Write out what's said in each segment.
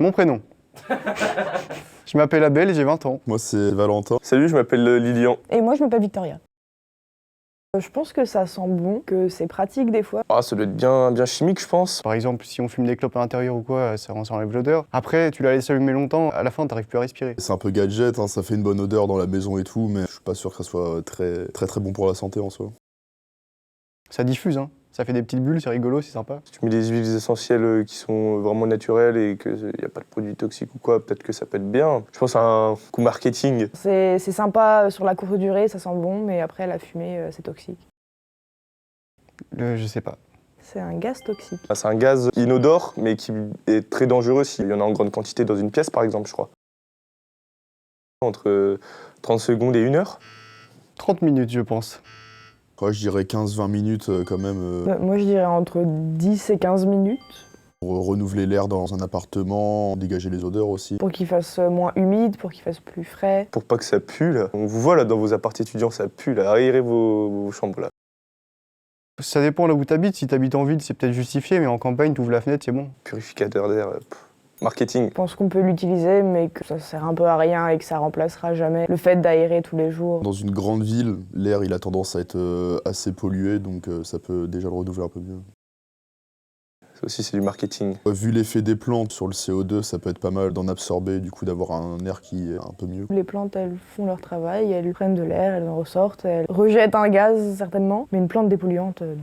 Mon prénom. Je m'appelle Abel et j'ai 20 ans. Moi, c'est Valentin. Salut, je m'appelle Lilian. Et moi, je m'appelle Victoria. Je pense que ça sent bon, que c'est pratique des fois. Ah, ça doit être bien chimique, je pense. Par exemple, si on fume des clopes à l'intérieur ou quoi, ça enlève l'odeur. Après, tu la laisses allumer longtemps, à la fin, t'arrives plus à respirer. C'est un peu gadget, hein, ça fait une bonne odeur dans la maison et tout, mais je suis pas sûr que ça soit très bon pour la santé en soi. Ça diffuse, hein. Ça fait des petites bulles, c'est rigolo, c'est sympa. Si tu mets des huiles essentielles qui sont vraiment naturelles et qu'il n'y a pas de produits toxiques ou quoi, peut-être que ça peut être bien. Je pense à un coup marketing. C'est sympa sur la courte durée, ça sent bon, mais après, la fumée, c'est toxique. Je sais pas. C'est un gaz toxique. C'est un gaz inodore, mais qui est très dangereux s'il y en a en grande quantité dans une pièce, par exemple, je crois. Entre 30 secondes et 1 heure. 30 minutes, je pense. Ouais, je dirais 15-20 minutes quand même Moi, je dirais entre 10 et 15 minutes, pour renouveler l'air dans un appartement, dégager les odeurs aussi. pour qu'il fasse moins humide, pour qu'il fasse plus frais. Pour pas que ça pue, là. On vous voit, là, dans vos apparts étudiants, ça pue, là. Aérez vos chambres, là. Ça dépend là où t'habites. Si t'habites en ville, c'est peut-être justifié, mais en campagne, t'ouvres la fenêtre, c'est bon. Purificateur d'air, marketing. Je pense qu'on peut l'utiliser, mais que ça sert un peu à rien et que ça remplacera jamais le fait d'aérer tous les jours. Dans une grande ville, l'air il a tendance à être assez pollué, donc ça peut déjà le renouveler un peu mieux. Ça aussi, c'est du marketing. Vu l'effet des plantes sur le CO2, ça peut être pas mal d'en absorber, du coup d'avoir un air qui est un peu mieux. Les plantes, elles font leur travail, elles prennent de l'air, elles en ressortent, elles rejettent un gaz certainement, mais une plante dépolluante, non.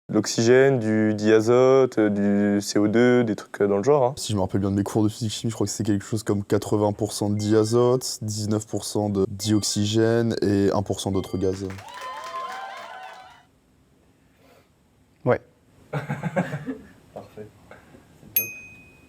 L'oxygène, du diazote, du CO2, des trucs dans le genre. Hein. Si je me rappelle bien de mes cours de physique-chimie, je crois que c'est quelque chose comme 80% de diazote, 19% de dioxygène et 1% d'autres gaz. Ouais.